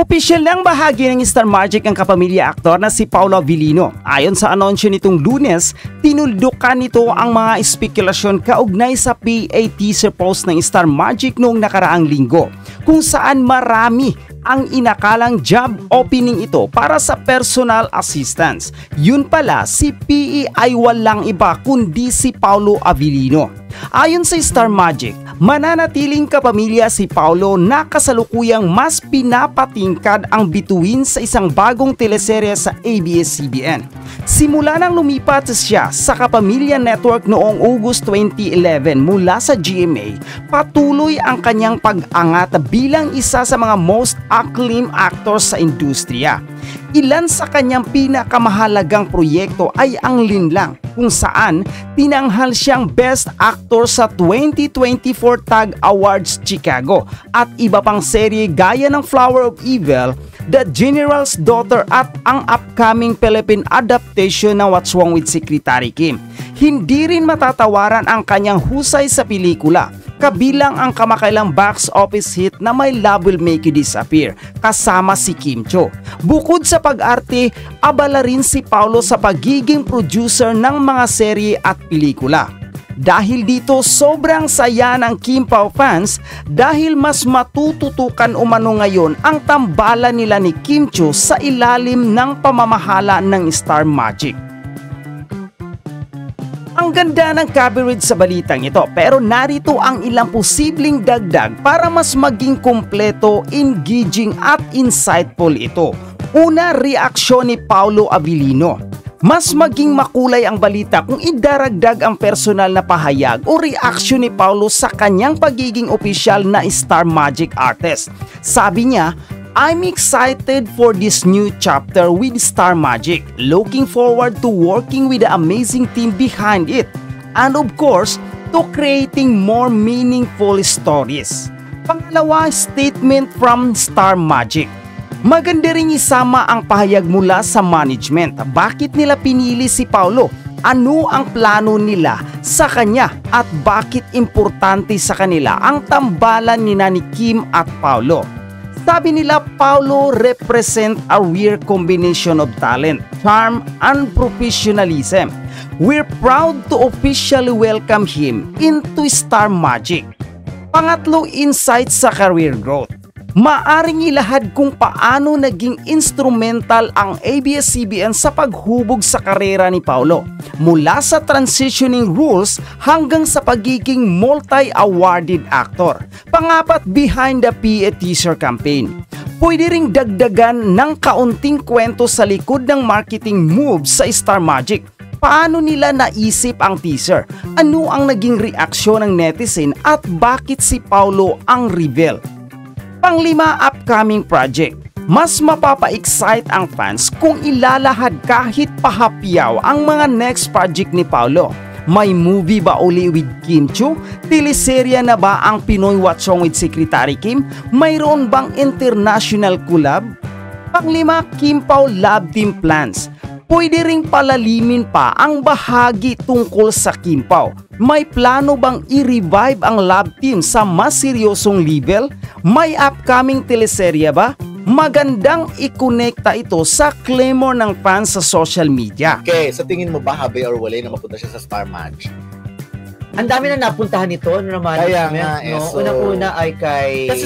Opisyal ng bahagi ng Star Magic ang kapamilya aktor na si Paolo Avellino. Ayon sa anunsyo nitong Lunes, tinuldukan nito ang mga espekulasyon kaugnay sa PA teaser post ng Star Magic noong nakaraang linggo, kung saan marami ang inakalang job opening ito para sa personal assistance. Yun pala, si PE ay walang iba kundi si Paolo Avellino. Ayon sa Star Magic, mananatiling kapamilya si Paolo na kasalukuyang mas pinapatingkad ang bituin sa isang bagong teleserye sa ABS-CBN. Simula nang lumipat siya sa Kapamilya Network noong August 2011 mula sa GMA, patuloy ang kanyang pag-angat bilang isa sa mga most acclaimed actors sa industriya. Ilan sa kanyang pinakamahalagang proyekto ay ang Linlang, kung saan tinanghal siyang Best Actor sa 2024 TAG Awards Chicago, at iba pang serye gaya ng Flower of Evil, The General's Daughter at ang upcoming Philippine adaptation ng What's Wrong with Secretary Kim. Hindi rin matatawaran ang kanyang husay sa pelikula, kabilang ang kamakailang box office hit na My Love Will Make You Disappear kasama si Kim Cho. Bukod sa pag-arte, abala rin si Paolo sa pagiging producer ng mga serye at pelikula. Dahil dito, sobrang saya ng Kim Pao fans dahil mas matututukan umano ngayon ang tambalan nila ni Kim Cho sa ilalim ng pamamahala ng Star Magic. Ang ganda ng coverage sa balitang ito, pero narito ang ilang posibleng dagdag para mas maging kompleto, engaging at insightful ito. Una, reaksyon ni Paolo Avellino. Mas maging makulay ang balita kung idaragdag ang personal na pahayag o reaksyon ni Paolo sa kanyang pagiging opisyal na Star Magic artist. Sabi niya, "I'm excited for this new chapter with Star Magic. Looking forward to working with the amazing team behind it. And of course, to creating more meaningful stories." Pangalawa, statement from Star Magic. Maganda ring isama ang pahayag mula sa management. Bakit nila pinili si Paolo? Ano ang plano nila sa kanya at bakit importante sa kanila ang tambalan ni Kim at Paolo? Sabi nila, Paolo represent a rare combination of talent, charm, and professionalism. We're proud to officially welcome him into Star Magic. Pangatlo, insight sa career growth. Maaring ilahad kung paano naging instrumental ang ABS-CBN sa paghubog sa karera ni Paolo, mula sa transitioning roles hanggang sa pagiging multi-awarded actor. Pangapat, behind the PA teaser campaign. Pwede ring dagdagan ng kaunting kwento sa likod ng marketing moves sa Star Magic. Paano nila naisip ang teaser? Ano ang naging reaksyon ng netizen at bakit si Paolo ang reveal? Panglima, upcoming project. Mas mapapa-excite ang fans kung ilalahad kahit pahapyaw ang mga next project ni Paolo. May movie ba uli with Kim Cho? Teleserya na ba ang Pinoy What's Wrong with Secretary Kim? Mayroon bang international collab? Panglima, Kim Pao Love Team Plans. Pwede ring palalimin pa ang bahagi tungkol sa Kim Pao. May plano bang i-revive ang love team sa mas seryosong level? May upcoming teleserya ba? Magandang i-connecta ito sa clamor ng fans sa social media. Okay, sa tingin mo ba habi or wala na mapunta siya sa Star Magic? Ang dami na napuntahan nito, no, naman. Kaya nga, so... Unang-una ay kay...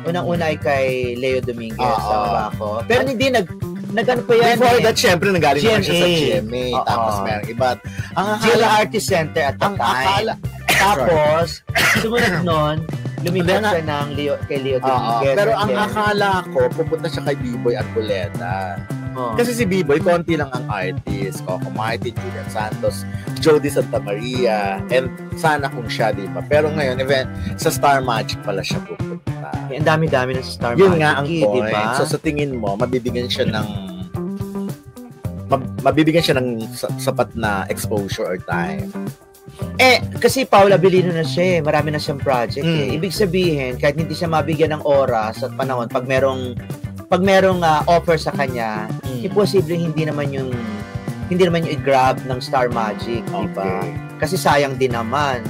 Unang-una ay kay Leo Dominguez, tama ako. Pero hindi nag-ano pa yan. Before that, syempre, nanggaling naman siya sa GMA. Tapos meron iba. Ang GMA Artist Center at the time. Tapos, sumunod nun, lumipat siya ng kay Leo Dominguez. Pero ang akala ko, pupunta siya kay B-Boy at Buleta. Kasi si B-Boy, konti lang ang artist. Coco Martin, Julian Santos, Jody Santa Maria, and sana kung siya, di ba? Pero ngayon, sa Star Magic pala siya pupunta. Ang dami-dami na sa Star Magic. Yun nga ang point. Diba? So sa tingin mo, mabibigyan siya ng sapat na exposure or time. Kasi Paolo Avellino na siya, marami na siyang project. Ibig sabihin, kahit hindi siya mabigyan ng oras at panahon, pag merong offer sa kanya, imposible hindi naman yung i-grab ng Star Magic, okay. Diba? Kasi sayang din naman.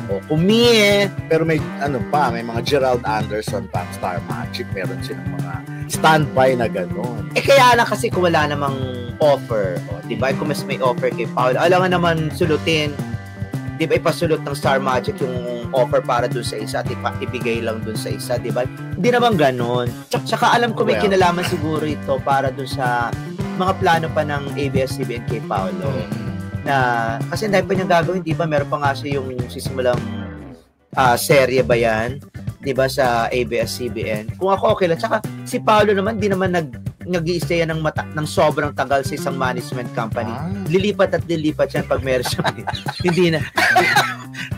Pero may may mga Gerald Anderson pa Star Magic, meron silang mga standby na gano'n. Kaya lang kasi kung wala namang offer, di ba? Kung mas may offer kay Paolo, alam nga naman sulutin, di ba, ipasulot ng Star Magic yung offer para dun sa isa at ibigay lang dun sa isa, di ba? Hindi naman ganon. Tsaka alam ko may kinalaman siguro ito para dun sa mga plano pa ng ABS-CBN kay Paolo. Na, kasi dahil pa niyang gagawin, di ba, meron pa nga siya yung sisimulang serye ba yan? Di ba, sa ABS-CBN? Kung ako okay lang. Tsaka si Paolo naman, di naman nag-i-stay yan ng sobrang tagal sa isang management company. Lilipat at lilipat yan pag meron siya. Hindi na.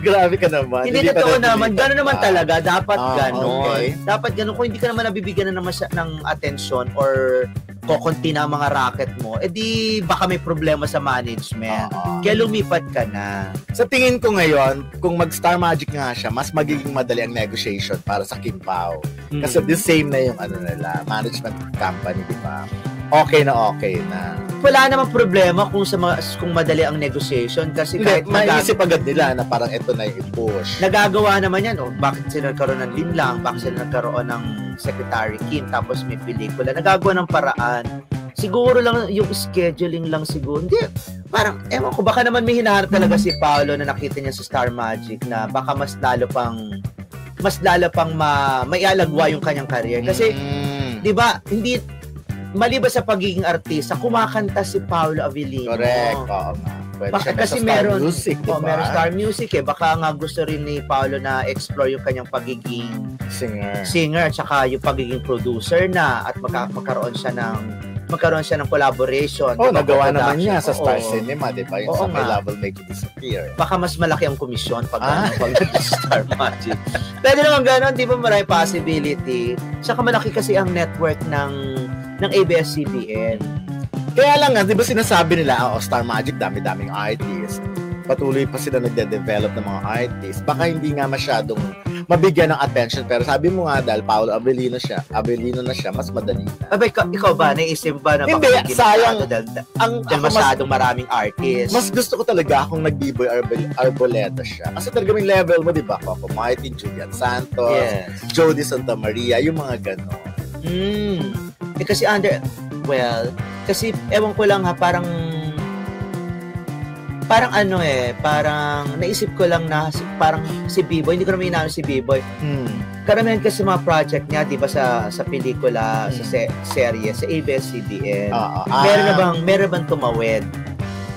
Grabe ka naman. Hindi totoo naman. Gano'n naman talaga. Dapat gano'n. Okay. Dapat gano'n. Kung hindi ka naman nabibigyan ng atensyon or kokonti na ang mga racket mo, edi baka may problema sa management. Kaya lumipat ka na. Sa tingin ko ngayon, kung mag-Star Magic nga siya, mas magiging madali ang negotiation para sa Kim Pao. Kasi the same na yung nila, management company, di ba? Okay na. Wala namang problema kung madali ang negotiation kasi kahit maisip agad nila na parang ito na yung push. Nagagawa naman yan. Bakit sila nagkaroon ng linlang? Bakit sila nagkaroon ng Secretary Kim tapos may pelikula? Nagagawa ng paraan. Siguro lang yung scheduling lang siguro. Hindi, parang, ewan ko, baka naman may hinahanap talaga si Paolo na nakita niya sa Star Magic na baka mas lalo pang maialagwa yung kanyang career. Kasi, di ba, hindi, maliban sa pagiging artista, kumakanta si Paolo Avellino. Correct. Oo nga. Baka kasi meron music, diba? Meron Star Music Baka nga gusto rin ni Paolo na explore yung kanyang pagiging singer tsaka yung pagiging producer na at magkaroon siya ng collaboration. Nagawa naman niya sa Star Cinema, di ba? Yung sa My Love Will Make You Disappear. Baka mas malaki ang komisyon pag Star Magic. Pwede naman gano'n, di ba? Maraming possibility. Saka malaki kasi ang network ng ABS-CBN. Kaya lang nga, di ba sinasabi nila, Star Magic, dami-daming artists. Patuloy pa sila nagde-develop ng mga artists. Baka hindi nga masyadong mabigyan ng attention. Pero sabi mo nga, dahil Paolo Avellino na siya, mas madali na. Abay, ikaw ba? Naisip ba na hindi, sayang. Dahil masyadong maraming artists. Mas gusto ko talaga kung nag-B-boy Arboleta siya. Kasi talaga may level mo, di ba? Coco Martin, Julian Santos, Jody Santa Maria, yung mga gano'n. Kasi kasi ewan ko lang ha, parang naisip ko lang na parang si B-Boy, hindi ko naman inaano si B-Boy. Karamihan kasi mga project niya, di ba, sa pelikula, sa serye, sa ABS-CBN. Meron bang tumawid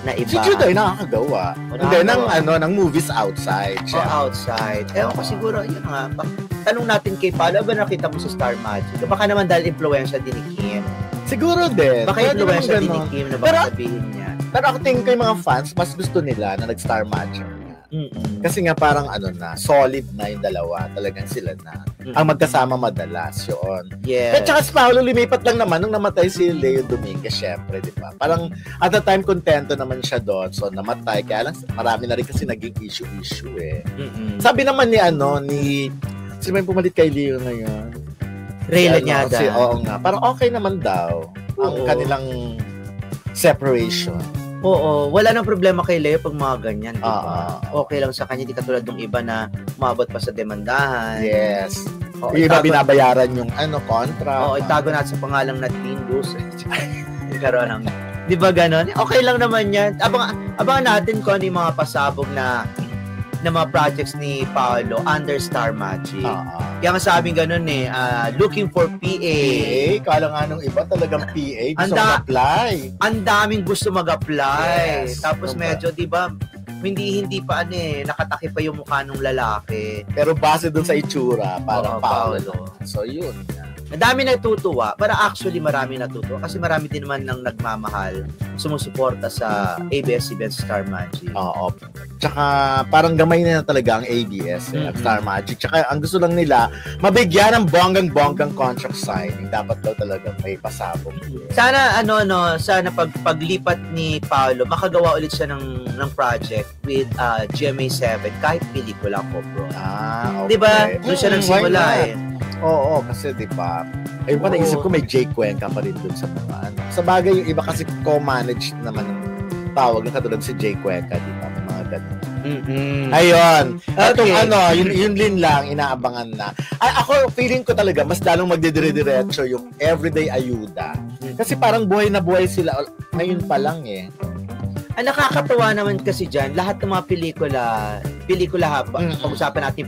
na iba? Si Juday nakakagawa. Hindi, ng movies outside siya. Outside. Ewan ko siguro, yun nga, tanong natin kay Paolo, ba nakita mo sa Star Magic? Baka naman dahil influensya din ni Kim. Siguro din. Baka influensya din ni Kim na baka sabihin niya. Pero ako tingin ko yung mga fans, mas gusto nila na nag-Star Magic na. Kasi nga parang solid na yung dalawa. Talagang sila na. Ang magkasama madalas yun. Yes. At saka si Paolo lumipat lang naman nung namatay si Leo Dominguez, syempre, di ba? Parang at the time contento naman siya doon. So namatay. Kaya lang marami na rin kasi naging issue eh. Sabi naman ni sino may pumalit kay Leo ngayon? Ray Lanyada. Oo nga. Parang okay naman daw ang kanilang separation. Oo, wala nang problema kay Leo pag mga ganyan, diba? Okay lang sa kanya, di katulad ng iba na umabot pa sa demandahan. Yes. Yung iba binabayaran yung contract. Itago natin sa pangalang na Tindus. Karoon ng, di ba ganon? Okay lang naman yan. Abangan natin kung ano yung mga pasabog na mga projects ni Paolo under Star Magic. Kaya nga sabing ganun looking for PA. Kala nga nung iba talagang PA gusto mag-apply. Ang daming gusto mag-apply. Yes. Tapos medyo, di ba, hindi pa nakatakip pa yung mukha ng lalaki. Pero base dun sa itsura, parang Paolo. So yun. Madami natutuwa, pero actually marami natutuwa kasi marami din naman ng nagmamahal sumusuporta sa ABS-CBN Star Magic. Oo. Tsaka parang gamay na talaga ang ABS at Star Magic. Tsaka ang gusto lang nila, mabigyan ng bonggang-bonggang contract signing. Dapat daw talaga may pasabog. Sana sana paglipat ni Paolo, makagawa ulit siya ng project with GMA7 kahit pelikula ko, bro. Okay. Diba? Doon siya nagsimula Oo, kasi di ba? Ayun pa naisip ko may Jake Cuenca pa rin dun sa mga Sa bagay, yung iba kasi co-managed naman ng tawag na katulad si Jake Cuenca, di ba? Mga ganun. Ayun. Okay. Yun din lang, inaabangan na. Ako, feeling ko talaga, mas lalong magdidire-diretso yung everyday ayuda. Kasi parang buhay na buhay sila ngayon pa lang eh. Ang nakakatawa naman kasi dyan, lahat ng mga pelikula pag-usapan natin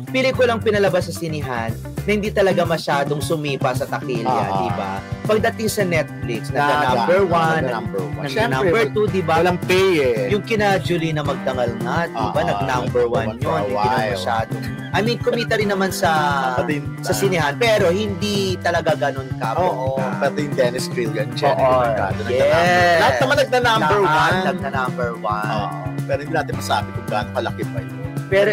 pelikulang pinalabas sa sinihan na hindi talaga masyadong sumipa sa takilya, di ba? Pagdating sa Netflix, number 1, number 2, di ba? Walang pay eh. Yung kina Julie na magdangal nga, di ba? Nag-number 1 yun, hindi na masyadong. I mean, kumita rin naman sa sinihan, pero hindi talaga ganun ka. Oo, pati yung Dennis Trillian, yes. Lahat naman nagna-number 1. Nagna-number 1. Pero hindi natin masabi kung gaano kalaki pa yun. Pero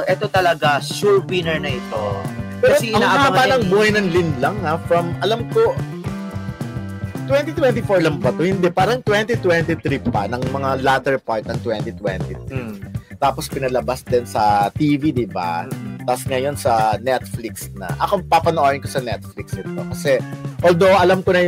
ito talaga, sure winner na ito. Pero kasi ang haba ng buhay ng Lin lang from, alam ko, 2024 lang ba to? Hindi, parang 2023 pa, ng mga latter part ng 2023. Tapos pinalabas din sa TV, di ba? Tapos ngayon sa Netflix na. Ako papanoorin ko sa Netflix ito. Kasi, although alam ko na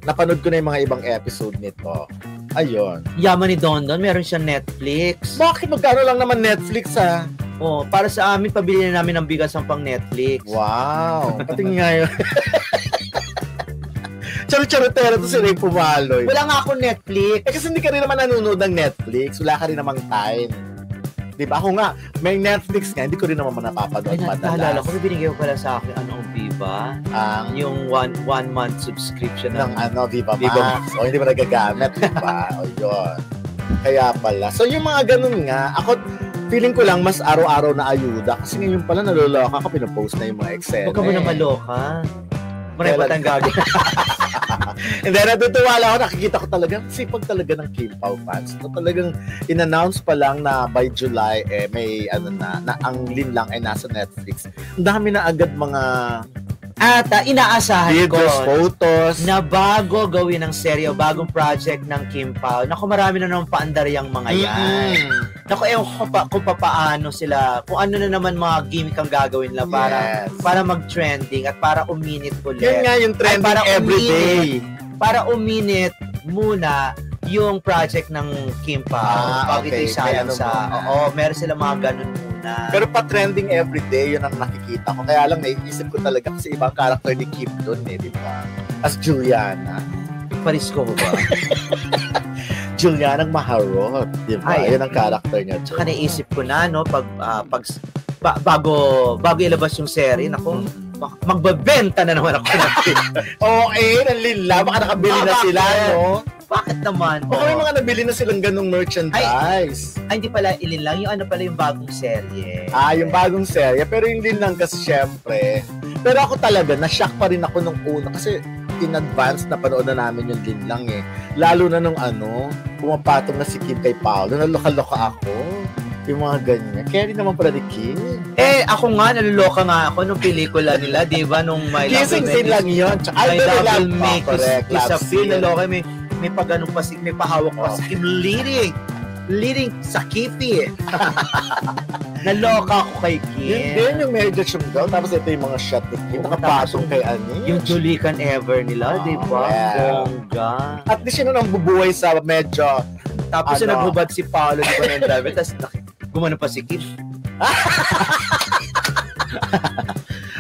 napanood ko na yung mga ibang episode nito. Ayun. Yaman ni Dondon, meron siyang Netflix. Bakit magkano lang naman Netflix ha? Oh, para sa amin, pabili na namin ng bigas ang pang Netflix. Wow. Patingin nga yun. Charo-charotero to si Ray Pumaloy. Wala nga akong Netflix. Kasi hindi ka rin naman nanonood ng Netflix. Wala ka rin namang time. Diba? Ako nga, may Netflix nga, hindi ko rin naman napapanood madalas. Naalala ko, binigay ko pala sa akin, Viva? Yung one month subscription ng Viva Max. O, hindi mo nagagamit, diba? O, yun. Kaya pala. So, yung mga ganun nga, ako, feeling ko lang mas araw-araw na ayuda. Kasi ngayon pala, naloloka ka, pinopost na yung mga Excel. Huwag ka mo na maloka. Maray pa tayong gagawin. And then, natutuwa lang ako, nakikita ko talaga, sipag talaga ng Kim Pao fans. So, talagang in-announce pa lang na by July, may na ang Lin lang ay nasa Netflix. Ang dami na agad mga at inaasahan ko photos na bago gawin ng seryo, bagong project ng Kim Pao. Naku, marami na naman paandar yung mga yan. Naku, kung paano sila, kung ano na naman mga gimmick ang gagawin nila para mag-trending at para uminit ulit. Yan nga yung trending everyday. Para uminit muna yung project ng Kim Pao. Bago ito isalang meron sila mga ganun muna. Pero pa-trending everyday, yun ang nakikita ko. Kaya lang, naiisip ko talaga kasi ibang character ni Kim doon di ba? As Juliana. Paris ko ba? Juliana Maharot, di ba? Yan ang character niya. Tsaka naisip ko na, bago ilabas yung serie, magbabenta na naman ako ng Kim. Ng Lila. Baka nakabili na sila, no? Bakit naman? Baka may mga nabili na silang ganung merchandise. Ay, hindi pala Lin lang. Yung pala yung bagong serye. Yung bagong serye. Pero yung Lin lang kasi syempre. Pero ako talaga, na-shock pa rin ako nung una. Kasi in advance na panood na namin yung Lin lang eh. Lalo na nung pumapatong na si Kim kay Paolo. Naloka-loka ako. Yung mga ganyan. Kaya rin naman pala ni Kim. Ako nga, naluloka nga ako nung pelikula nila, di ba? Nung My Kissing scene lang yun. My Love Will Make Is a Feel. Naloka, may pag-anong may pahawak pa si Kim leading sa Kipi. Naloka ako kay Kim. Yun din yung medyo daw. Tapos ito yung mga shot ni Kim. Nakapatong kay Anis. Yung Julican Ever nila, di ba? Bongga. At least yun ang bubuhay sa medyo. Tapos yung naghubad si Paolo, di ba na yung driver? Tapos gumano pa si Kim.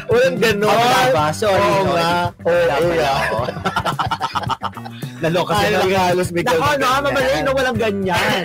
Walang gano'n. Sorry. Naloka sila. Halos may mamalayin na walang ganyan.